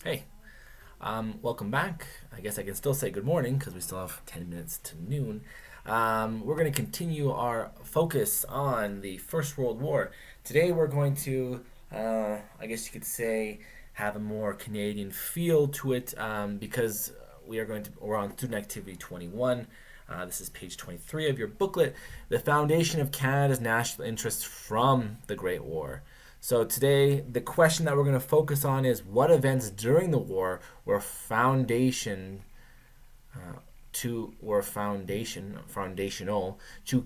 Hey, welcome back. I guess I can still say good morning because we still have 10 minutes to noon. We're going to continue our focus on the First World War. Today we're going to, I guess you could say, have a more Canadian feel to it because we're on student activity 21. This is page 23 of your booklet, The Foundation of Canada's National Interests from the Great War. So today, the question that we're going to focus on is what events during the war were foundational to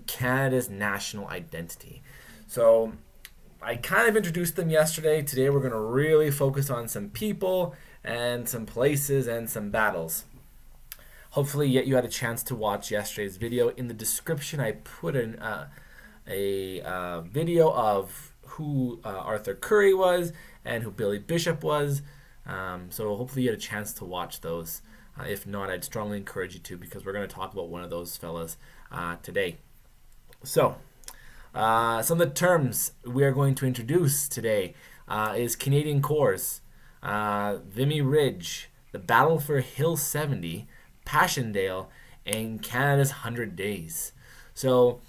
Canada's national identity. So I kind of introduced them yesterday. Today we're going to really focus on some people and some places and some battles. Hopefully, yet you had a chance to watch yesterday's video. In the description, I put in a video of who Arthur Currie was and who Billy Bishop was. So hopefully you had a chance to watch those. If not, I'd strongly encourage you to because we're going to talk about one of those fellas today. So, some of the terms we are going to introduce today is Canadian Corps, Vimy Ridge, the Battle for Hill 70, Passchendaele, and Canada's 100 Days. So,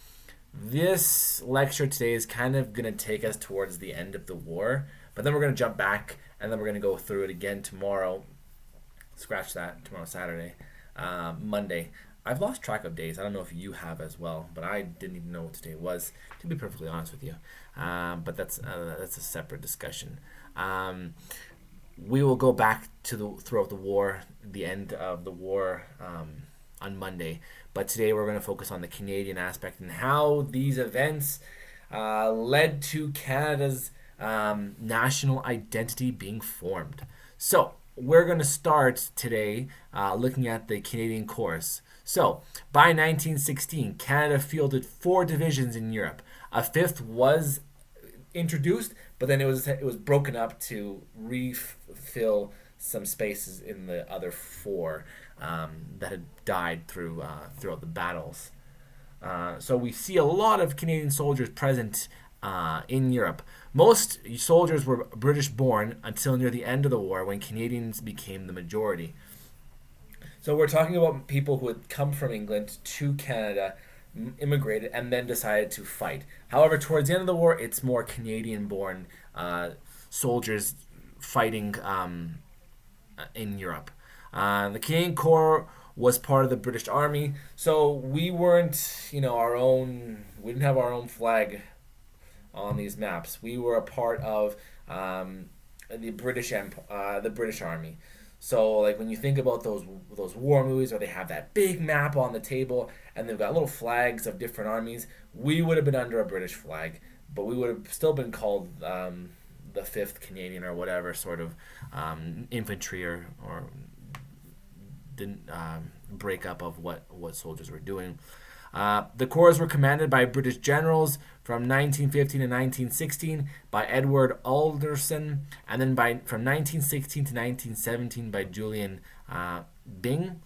this lecture today is kind of going to take us towards the end of the war, but then we're going to jump back and then we're going to go through it again tomorrow. Scratch that, tomorrow, Saturday, Monday. I've lost track of days. I don't know if you have as well, but I didn't even know what today was, to be perfectly honest with you. But that's a separate discussion. We will go back to throughout the war, the end of the war on Monday. But today we're going to focus on the Canadian aspect and how these events led to Canada's national identity being formed. So we're going to start today looking at the Canadian Corps. So by 1916, Canada fielded 4 divisions in Europe. A 5th was introduced, but then it was broken up to refill some spaces in the other 4 that had died throughout the battles. So we see a lot of Canadian soldiers present in Europe. Most soldiers were British born until near the end of the war when Canadians became the majority. So we're talking about people who had come from England to Canada, immigrated, and then decided to fight. However, towards the end of the war, it's more Canadian-born soldiers fighting in Europe. The Canadian Corps was part of the British Army, so we weren't, our own. We didn't have our own flag on these maps. We were a part of the British Army. So, like when you think about those war movies where they have that big map on the table and they've got little flags of different armies, we would have been under a British flag, but we would have still been called the 5th Canadian or whatever sort of infantry or didn't breakup of what soldiers were doing. The corps were commanded by British generals from 1915 to 1916 by Edward Alderson, and then from 1916 to 1917 by Julian Byng,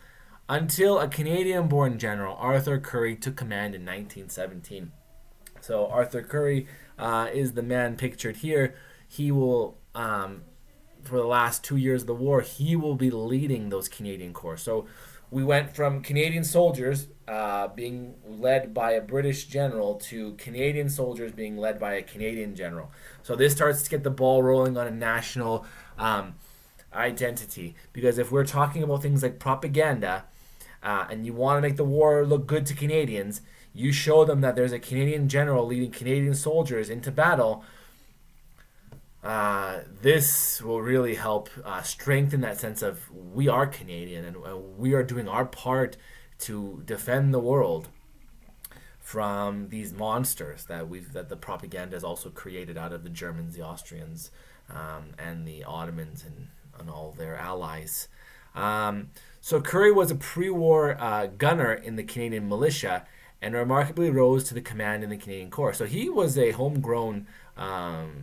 until a Canadian-born general, Arthur Currie, took command in 1917. So Arthur Currie is the man pictured here. He will, for the last 2 years of the war, he will be leading those Canadian Corps. So we went from Canadian soldiers being led by a British general to Canadian soldiers being led by a Canadian general. So this starts to get the ball rolling on a national identity. Because if we're talking about things like propaganda and you want to make the war look good to Canadians, you show them that there's a Canadian general leading Canadian soldiers into battle. This will really help strengthen that sense of we are Canadian and we are doing our part to defend the world from these monsters that the propaganda has also created out of the Germans, the Austrians, and the Ottomans and all their allies. So Currie was a pre-war gunner in the Canadian militia and remarkably rose to the command in the Canadian Corps. So he was a homegrown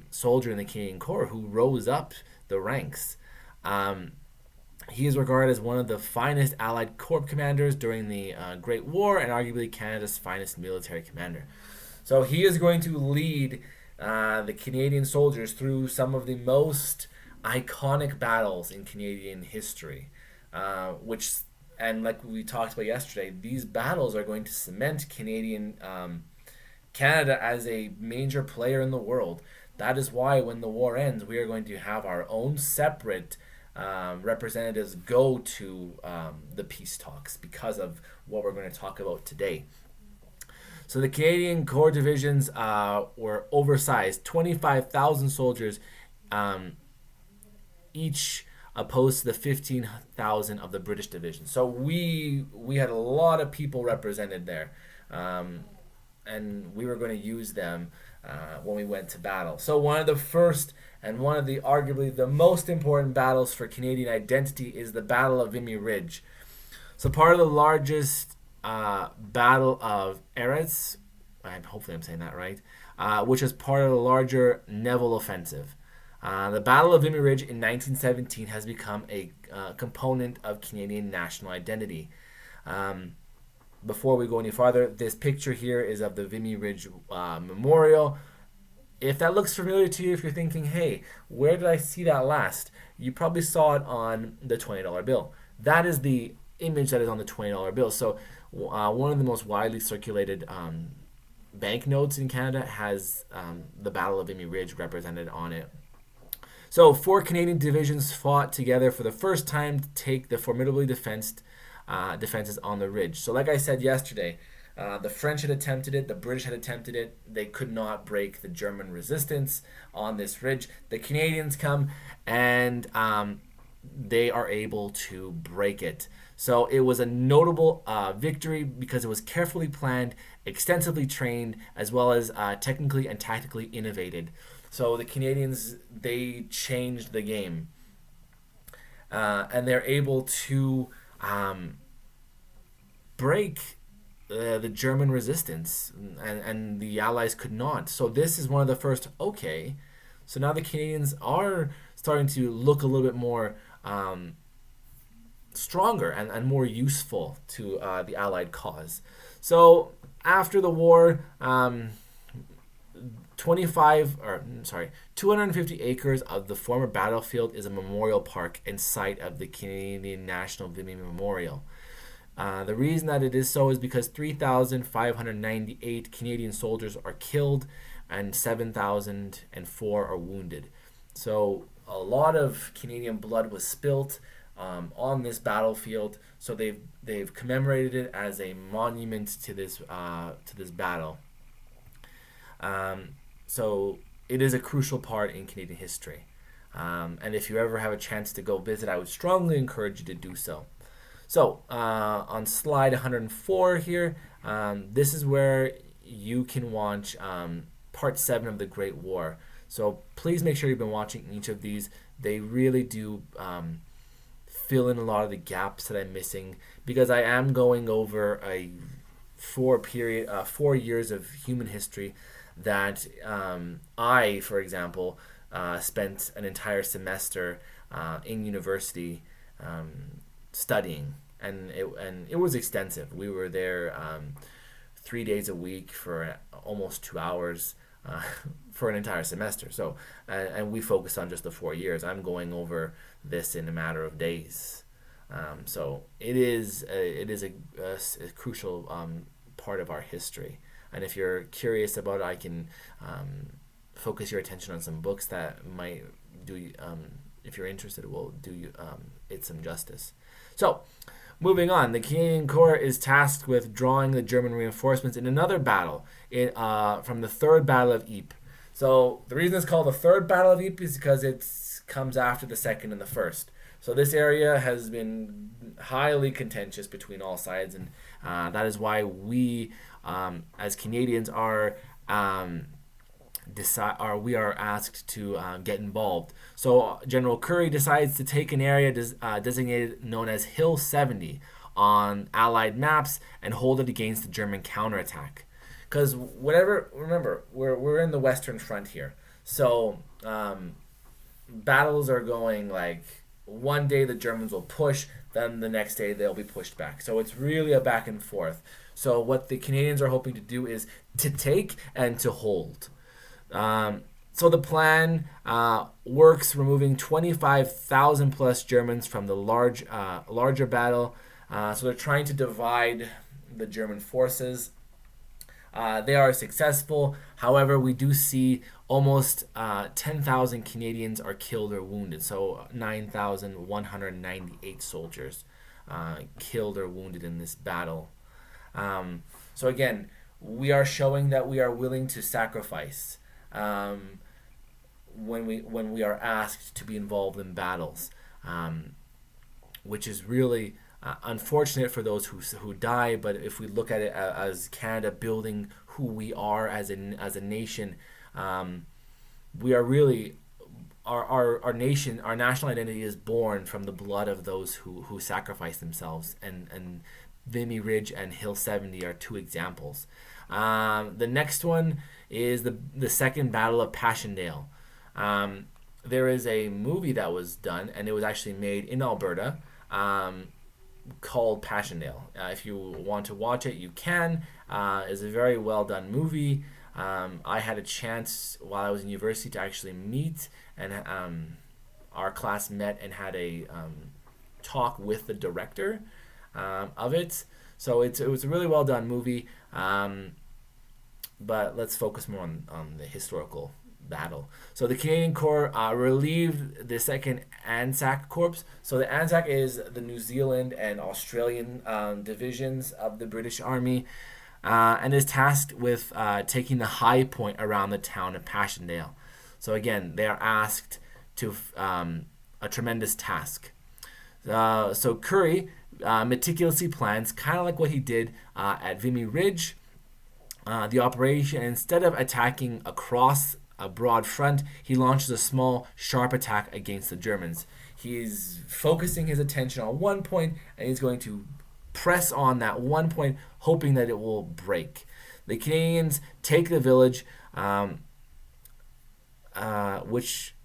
soldier in the Canadian Corps who rose up the ranks. He is regarded as one of the finest Allied Corps commanders during the Great War and arguably Canada's finest military commander. So he is going to lead the Canadian soldiers through some of the most iconic battles in Canadian history, which, and like we talked about yesterday, these battles are going to cement Canada as a major player in the world. That is why when the war ends, we are going to have our own separate representatives go to the peace talks because of what we're going to talk about today. So the Canadian Corps divisions were oversized, 25,000 soldiers each, opposed to the 15,000 of the British division. So we had a lot of people represented there, and we were going to use them when we went to battle. So one of the first and one of the arguably the most important battles for Canadian identity is the Battle of Vimy Ridge. So part of the largest Battle of Arras, hopefully I'm saying that right, which is part of the larger Neville Offensive. The Battle of Vimy Ridge in 1917 has become a component of Canadian national identity. Before we go any farther, this picture here is of the Vimy Ridge Memorial. If that looks familiar to you, if you're thinking, hey, where did I see that last? You probably saw it on the $20 bill. That is the image that is on the $20 bill. So one of the most widely circulated banknotes in Canada has the Battle of Vimy Ridge represented on it. So 4 Canadian divisions fought together for the first time to take the formidably defenses on the ridge. So like I said yesterday, the French had attempted it, the British had attempted it. They could not break the German resistance on this ridge. The Canadians come and they are able to break it. So it was a notable victory because it was carefully planned, extensively trained, as well as technically and tactically innovated. So the Canadians, they changed the game. And they're able to break the German resistance, and the Allies could not. So this is one of the first, okay, so now the Canadians are starting to look a little bit more stronger and more useful to the Allied cause. So after the war, 250 acres of the former battlefield is a memorial park and site of the Canadian National Vimy Memorial. The reason that it is so is because 3,598 Canadian soldiers are killed and 7,004 are wounded. So a lot of Canadian blood was spilt on this battlefield. So they've commemorated it as a monument to this battle. So it is a crucial part in Canadian history. And if you ever have a chance to go visit, I would strongly encourage you to do so. So on slide 104 here, this is where you can watch part 7 of the Great War. So please make sure you've been watching each of these. They really do fill in a lot of the gaps that I'm missing, because I am going over a 4 years of human history that I, for example, spent an entire semester in university studying, and it was extensive. We were there 3 days a week for almost 2 hours for an entire semester. So and we focused on just the 4 years. I'm going over this in a matter of days. So it is a crucial part of our history. And if you're curious about it, I can focus your attention on some books that might do, if you're interested, will do you it some justice. So, moving on, the Canadian Corps is tasked with drawing the German reinforcements in another battle from the Third Battle of Ypres. So the reason it's called the Third Battle of Ypres is because it comes after the second and the first. So this area has been highly contentious between all sides, and that is why we, as Canadians, are asked to get involved. So General Currie decides to take an area designated known as Hill 70 on Allied maps and hold it against the German counterattack. Because remember, we're in the Western Front here. So battles are going like, one day the Germans will push, then the next day they'll be pushed back. So it's really a back and forth. So what the Canadians are hoping to do is to take and to hold. So the plan works, removing 25,000 plus Germans from the larger battle. So they're trying to divide the German forces. They are successful. However, we do see almost 10,000 Canadians are killed or wounded. So 9,198 soldiers killed or wounded in this battle. So again, we are showing that we are willing to sacrifice when we are asked to be involved in battles, which is really unfortunate for those who die. But if we look at it as Canada building who we are as a nation, we are really our nation, our national identity is born from the blood of those who sacrifice themselves, and Vimy Ridge and Hill 70 are two examples. The next one is the second Battle of Passchendaele. There is a movie that was done, and it was actually made in Alberta, called Passchendaele. If you want to watch it, you can. It's a very well done movie. I had a chance while I was in university to actually meet, and our class met and had a talk with the director of it. So it was a really well done movie. But let's focus more on the historical battle. So the Canadian Corps relieved the 2nd Anzac Corps. So the Anzac is the New Zealand and Australian divisions of the British Army, and is tasked with taking the high point around the town of Passchendaele. So again, they are asked to a tremendous task. So Currie meticulously plans, kind of like what he did at Vimy Ridge, the operation. Instead of attacking across a broad front, he launches a small, sharp attack against the Germans. He's focusing his attention on one point, and he's going to press on that one point, hoping that it will break. The Canadians take the village, which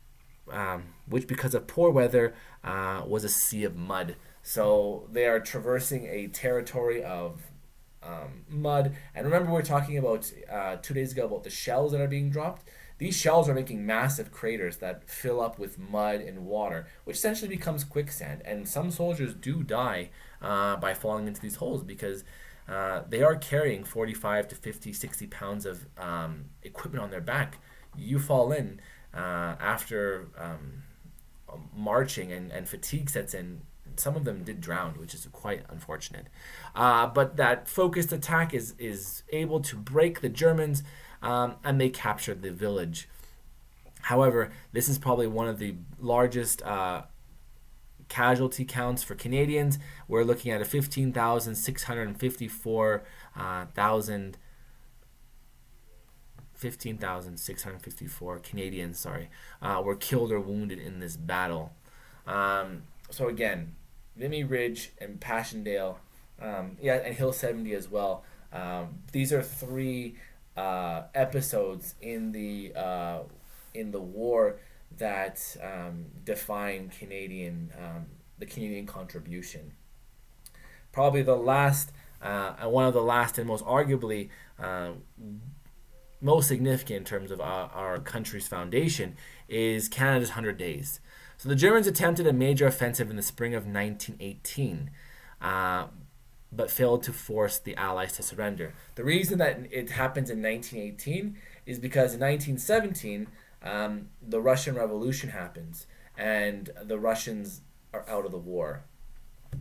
because of poor weather was a sea of mud. So they are traversing a territory of mud. And remember, we were talking about 2 days ago about the shells that are being dropped. These shells are making massive craters that fill up with mud and water, which essentially becomes quicksand. And some soldiers do die by falling into these holes because they are carrying 45 to 50, 60 pounds of equipment on their back. You fall in after marching and fatigue sets in. Some of them did drown, which is quite unfortunate. But that focused attack is able to break the Germans, and they captured the village. However, this is probably one of the largest casualty counts for Canadians. We're looking at a 15,654 Canadians, were killed or wounded in this battle. So again, Vimy Ridge and Passchendaele, and Hill 70 as well. These are three episodes in the war that define the Canadian contribution. Probably the last, one of the last and most arguably most significant in terms of our country's foundation is Canada's 100 Days. So the Germans attempted a major offensive in the spring of 1918, but failed to force the Allies to surrender. The reason that it happens in 1918 is because in 1917, the Russian Revolution happens, and the Russians are out of the war.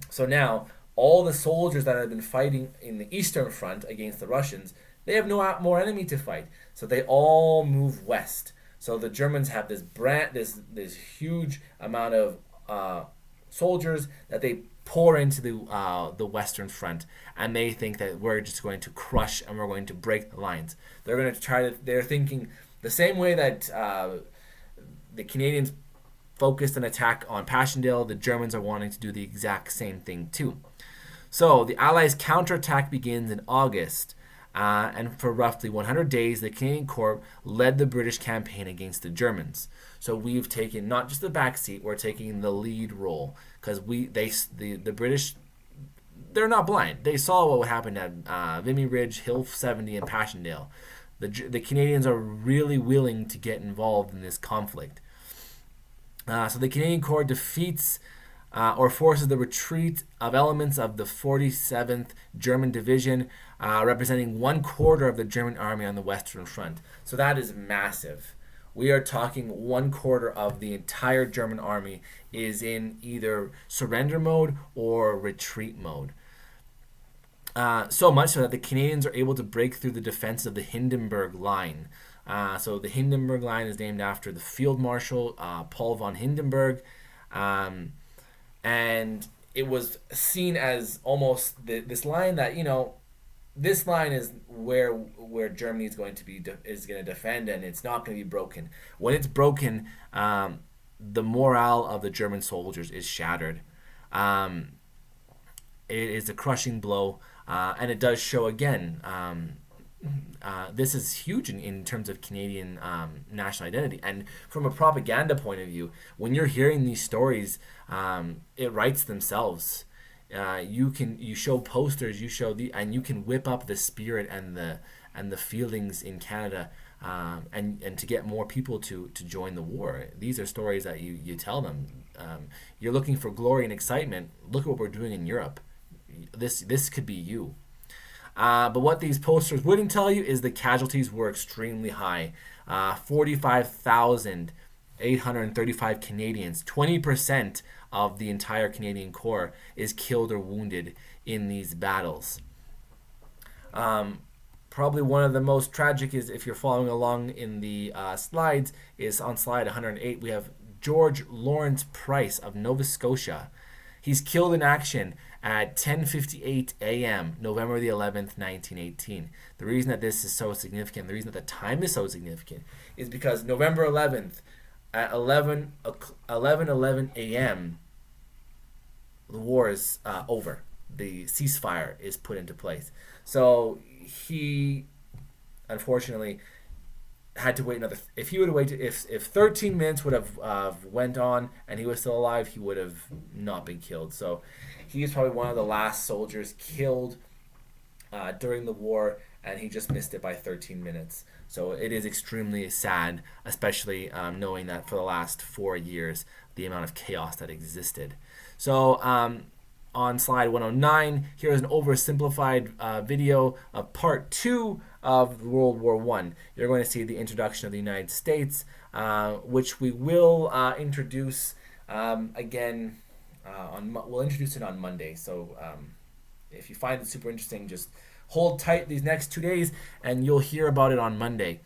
So now, all the soldiers that have been fighting in the Eastern Front against the Russians, they have no more enemy to fight. So they all move west. So the Germans have this huge amount of soldiers that they pour into the Western Front, and they think that we're just going to crush and we're going to break the lines. They're thinking the same way that the Canadians focused an attack on Passchendaele, the Germans are wanting to do the exact same thing too. So the Allies' counterattack begins in August. And for roughly 100 days, the Canadian Corps led the British campaign against the Germans. So we've taken not just the back seat, we're taking the lead role, because the British, they're not blind. They saw what happened at Vimy Ridge, Hill 70, and Passchendaele. the Canadians are really willing to get involved in this conflict. So the Canadian Corps defeats or forces the retreat of elements of the 47th German Division, representing 1/4 of the German army on the Western Front. So that is massive. We are talking 1/4 of the entire German army is in either surrender mode or retreat mode. So much so that the Canadians are able to break through the defense of the Hindenburg Line. So the Hindenburg Line is named after the Field Marshal Paul von Hindenburg. And it was seen as almost this line that, this line is where Germany is going to defend, and it's not going to be broken. When it's broken, the morale of the German soldiers is shattered. It is a crushing blow, and it does show again. This is huge in terms of Canadian national identity, and from a propaganda point of view, when you're hearing these stories, it writes themselves. You show posters, and you can whip up the spirit and the feelings in Canada, and to get more people to join the war. These are stories that you tell them. You're looking for glory and excitement. Look at what we're doing in Europe. This could be you. But what these posters wouldn't tell you is the casualties were extremely high. 45,835 Canadians, 20% of the entire Canadian Corps, is killed or wounded in these battles. Probably one of the most tragic is, if you're following along in the slides, is on slide 108. We have George Lawrence Price of Nova Scotia. He's killed in action at 10:58 a.m., November the 11th, 1918. The reason that this is so significant, the reason that the time is so significant, is because November 11th at 11:11 a.m., the war is over. The ceasefire is put into place. So he, unfortunately, had to wait another. If he would have waited, if 13 minutes would have went on and he was still alive, he would have not been killed. So he is probably one of the last soldiers killed during the war, and he just missed it by 13 minutes. So it is extremely sad, especially knowing that for the last 4 years, the amount of chaos that existed. So on slide 109, here's an oversimplified video of part 2 of World War I. You're going to see the introduction of the United States, which we will introduce again. We'll introduce it on Monday. So if you find it super interesting, just hold tight these next 2 days, and you'll hear about it on Monday.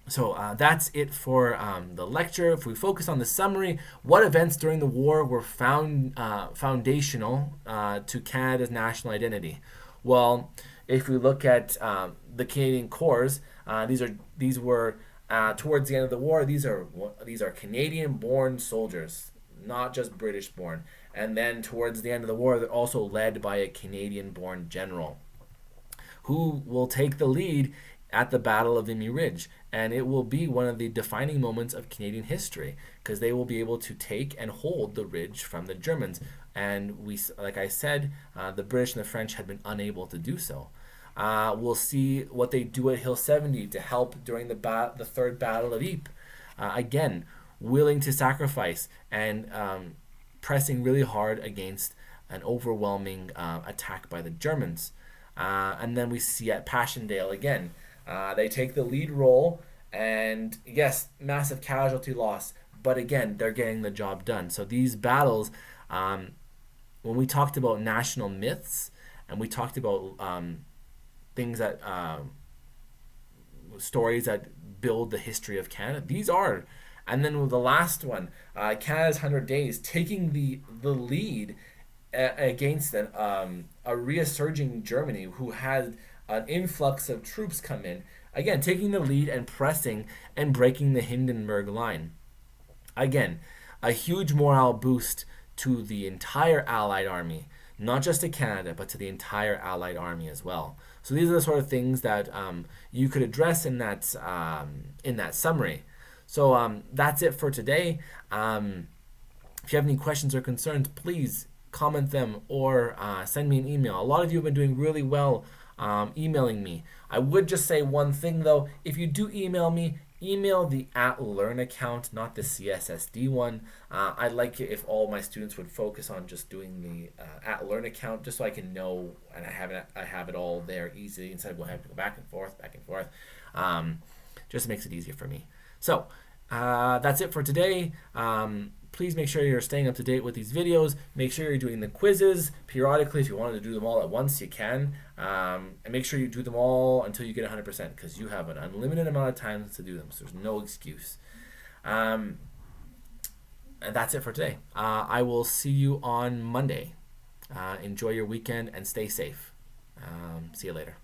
So that's it for the lecture. If we focus on the summary, what events during the war were foundational to Canada's national identity? Well, if we look at the Canadian Corps, these were towards the end of the war. These are Canadian-born soldiers, not just British-born. And then towards the end of the war, they're also led by a Canadian-born general who will take the lead at the Battle of Vimy Ridge, and it will be one of the defining moments of Canadian history, because they will be able to take and hold the ridge from the Germans, and like I said, the British and the French had been unable to do so. We'll see what they do at Hill 70 to help during the Third Battle of Ypres. Again, willing to sacrifice and pressing really hard against an overwhelming attack by the Germans. And then we see at Passchendaele again, they take the lead role, and yes, massive casualty loss, but again, they're getting the job done. So these battles, when we talked about national myths, and we talked about things that, stories that build the history of Canada, these are. And then with the last one, Canada's 100 Days, taking the lead against a resurging Germany who had an influx of troops come in. Again, taking the lead and pressing and breaking the Hindenburg Line. Again, a huge morale boost to the entire Allied army, not just to Canada, but to the entire Allied army as well. So these are the sort of things that you could address in that summary. So that's it for today. If you have any questions or concerns, please comment them or send me an email. A lot of you have been doing really well emailing me. I would just say one thing though. If you do email me, email the @learn account, not the CSSD one. I'd like it if all my students would focus on just doing the @learn account, just so I can know and I have it all there easily instead of having to go back and forth, back and forth. Just makes it easier for me. So that's it for today. Please make sure you're staying up to date with these videos. Make sure you're doing the quizzes periodically. If you wanted to do them all at once, you can. And make sure you do them all until you get 100%, because you have an unlimited amount of time to do them. So there's no excuse. And that's it for today. I will see you on Monday. Enjoy your weekend and stay safe. See you later.